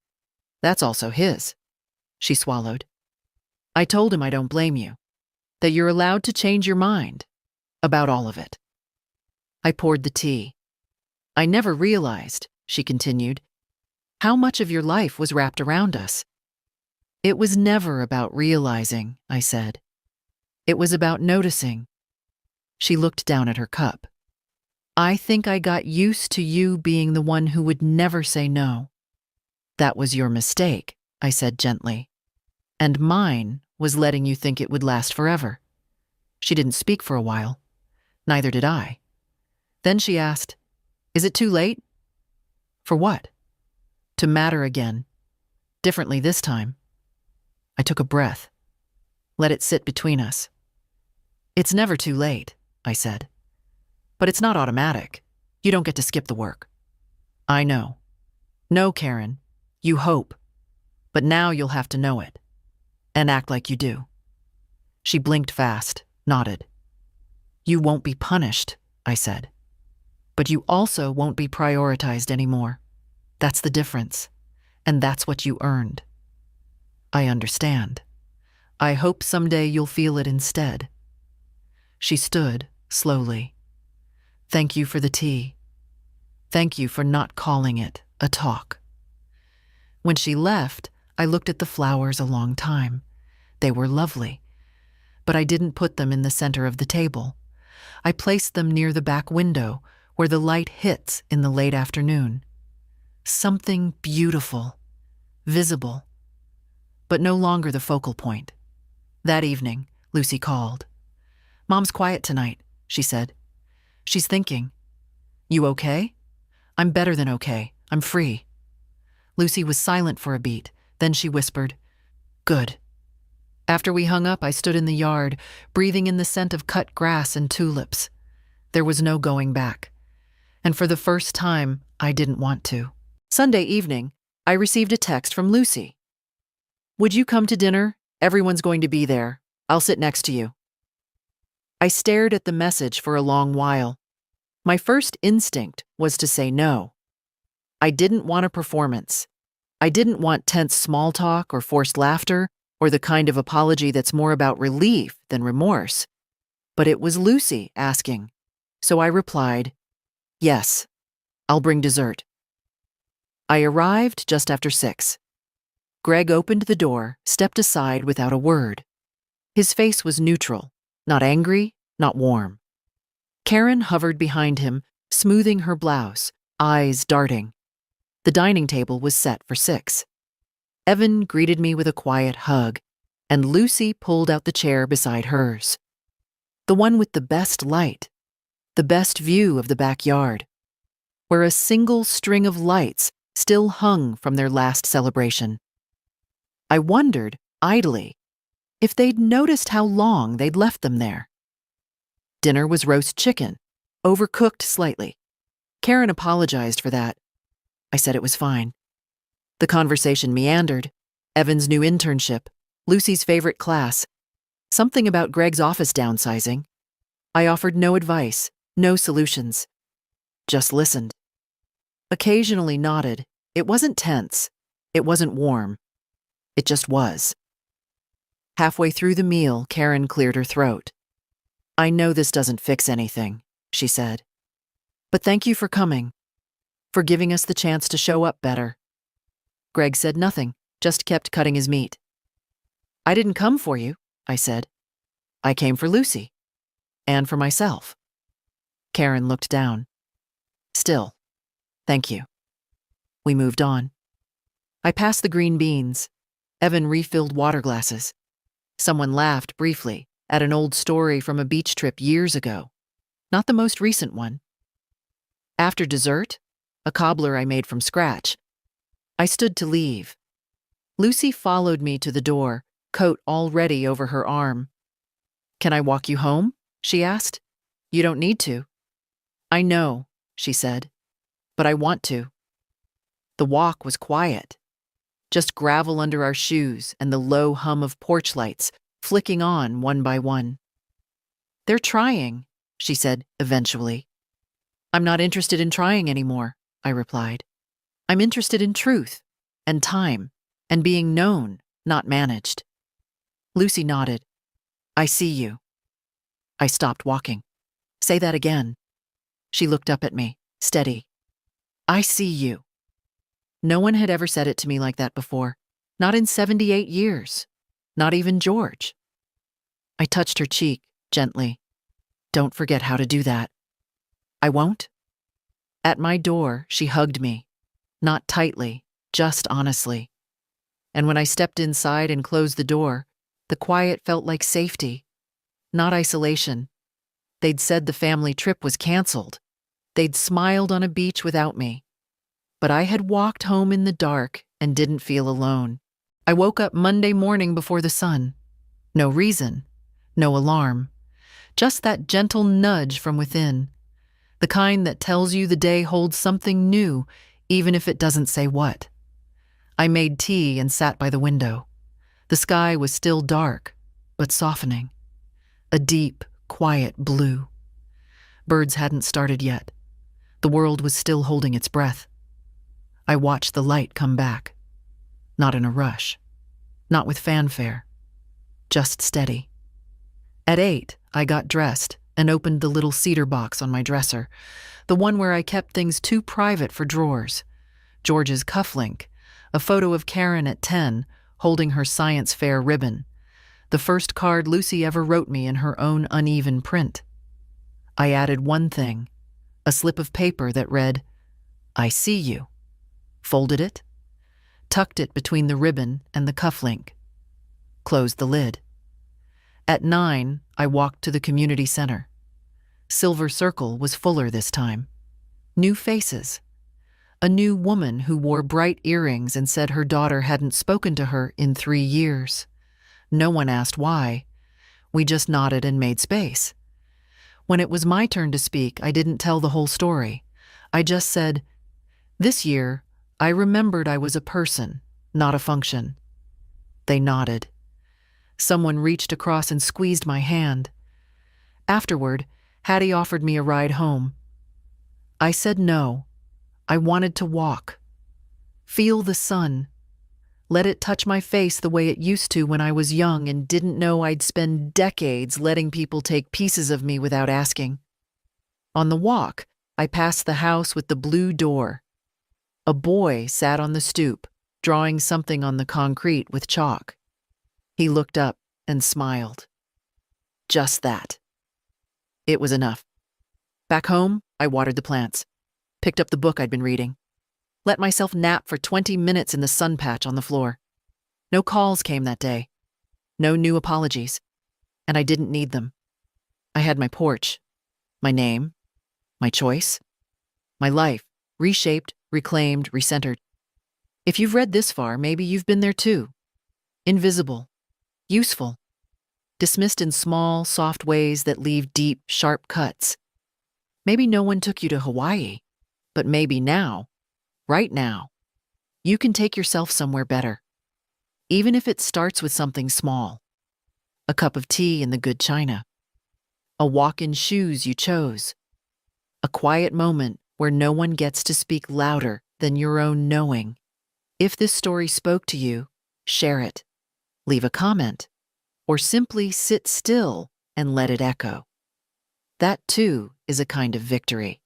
That's also his." She swallowed. "I told him I don't blame you, that you're allowed to change your mind about all of it." I poured the tea. "I never realized," she continued, "how much of your life was wrapped around us." "It was never about realizing," I said. "It was about noticing." She looked down at her cup. "I think I got used to you being the one who would never say no." "That was your mistake," I said gently. "And mine was letting you think it would last forever." She didn't speak for a while. Neither did I. Then she asked, "Is it too late?" "For what?" "To matter again. Differently this time." I took a breath. Let it sit between us. It's never too late, I said. But it's not automatic. You don't get to skip the work. I know. No, Karen. You hope. But now you'll have to know it. And act like you do. She blinked fast, nodded. You won't be punished, I said. But you also won't be prioritized anymore. That's the difference. And that's what you earned. I understand. I hope someday you'll feel it instead. She stood, slowly. Thank you for the tea. Thank you for not calling it a talk. When she left, I looked at the flowers a long time. They were lovely. But I didn't put them in the center of the table. I placed them near the back window, where the light hits in the late afternoon. Something beautiful, visible, but no longer the focal point. That evening, Lucy called. Mom's quiet tonight, she said. She's thinking. You okay? I'm better than okay. I'm free. Lucy was silent for a beat. Then she whispered, Good. After we hung up, I stood in the yard, breathing in the scent of cut grass and tulips. There was no going back. And for the first time, I didn't want to. Sunday evening, I received a text from Lucy. Would you come to dinner? Everyone's going to be there. I'll sit next to you. I stared at the message for a long while. My first instinct was to say no. I didn't want a performance. I didn't want tense small talk or forced laughter or the kind of apology that's more about relief than remorse. But it was Lucy asking, so I replied, Yes, I'll bring dessert. I arrived just after 6. Greg opened the door, stepped aside without a word. His face was neutral, not angry, not warm. Karen hovered behind him, smoothing her blouse, eyes darting. The dining table was set for 6. Evan greeted me with a quiet hug, and Lucy pulled out the chair beside hers. The one with the best light, the best view of the backyard, where a single string of lights still hung from their last celebration. I wondered, idly, if they'd noticed how long they'd left them there. Dinner was roast chicken, overcooked slightly. Karen apologized for that. I said it was fine. The conversation meandered. Evan's new internship, Lucy's favorite class, something about Greg's office downsizing. I offered no advice, no solutions. Just listened. Occasionally nodded. It wasn't tense. It wasn't warm. It just was. Halfway through the meal, Karen cleared her throat. I know this doesn't fix anything, she said. But thank you for coming, for giving us the chance to show up better. Greg said nothing, just kept cutting his meat. I didn't come for you, I said. I came for Lucy. And for myself. Karen looked down. Still, thank you. We moved on. I passed the green beans. Evan refilled water glasses. Someone laughed briefly at an old story from a beach trip years ago, not the most recent one. After dessert, a cobbler I made from scratch, I stood to leave. Lucy followed me to the door, coat already over her arm. Can I walk you home? She asked. You don't need to. I know, she said, but I want to. The walk was quiet. Just gravel under our shoes and the low hum of porch lights flicking on one by one. They're trying, she said eventually. I'm not interested in trying anymore, I replied. I'm interested in truth and time and being known, not managed. Lucy nodded. I see you. I stopped walking. Say that again. She looked up at me, steady. I see you. No one had ever said it to me like that before, not in 78 years, not even George. I touched her cheek, gently. Don't forget how to do that. I won't. At my door, she hugged me, not tightly, just honestly. And when I stepped inside and closed the door, the quiet felt like safety, not isolation. They'd said the family trip was canceled. They'd smiled on a beach without me. But I had walked home in the dark and didn't feel alone. I woke up Monday morning before the sun. No reason, no alarm, just that gentle nudge from within, the kind that tells you the day holds something new, even if it doesn't say what. I made tea and sat by the window. The sky was still dark, but softening. A deep, quiet blue. Birds hadn't started yet. The world was still holding its breath. I watched the light come back. Not in a rush. Not with fanfare. Just steady. At 8, I got dressed and opened the little cedar box on my dresser, the one where I kept things too private for drawers. George's cufflink, a photo of Karen at 10, holding her science fair ribbon, the first card Lucy ever wrote me in her own uneven print. I added one thing, a slip of paper that read, "I see you," folded it, tucked it between the ribbon and the cufflink, closed the lid. At 9, I walked to the community center. Silver Circle was fuller this time. New faces. A new woman who wore bright earrings and said her daughter hadn't spoken to her in 3 years. No one asked why. We just nodded and made space. When it was my turn to speak, I didn't tell the whole story. I just said, "This year, I remembered I was a person, not a function." They nodded. Someone reached across and squeezed my hand. Afterward, Hattie offered me a ride home. I said no. I wanted to walk. Feel the sun. Let it touch my face the way it used to when I was young and didn't know I'd spend decades letting people take pieces of me without asking. On the walk, I passed the house with the blue door. A boy sat on the stoop, drawing something on the concrete with chalk. He looked up and smiled. Just that. It was enough. Back home, I watered the plants, picked up the book I'd been reading, let myself nap for 20 minutes in the sun patch on the floor. No calls came that day. No new apologies. And I didn't need them. I had my porch, my name, my choice, my life, reshaped, reclaimed, recentered. If you've read this far, maybe you've been there too. Invisible. Useful. Dismissed in small, soft ways that leave deep, sharp cuts. Maybe no one took you to Hawaii, but maybe now, right now, you can take yourself somewhere better. Even if it starts with something small. A cup of tea in the good china. A walk in shoes you chose. A quiet moment where no one gets to speak louder than your own knowing. If this story spoke to you, share it. Leave a comment, or simply sit still and let it echo. That too is a kind of victory.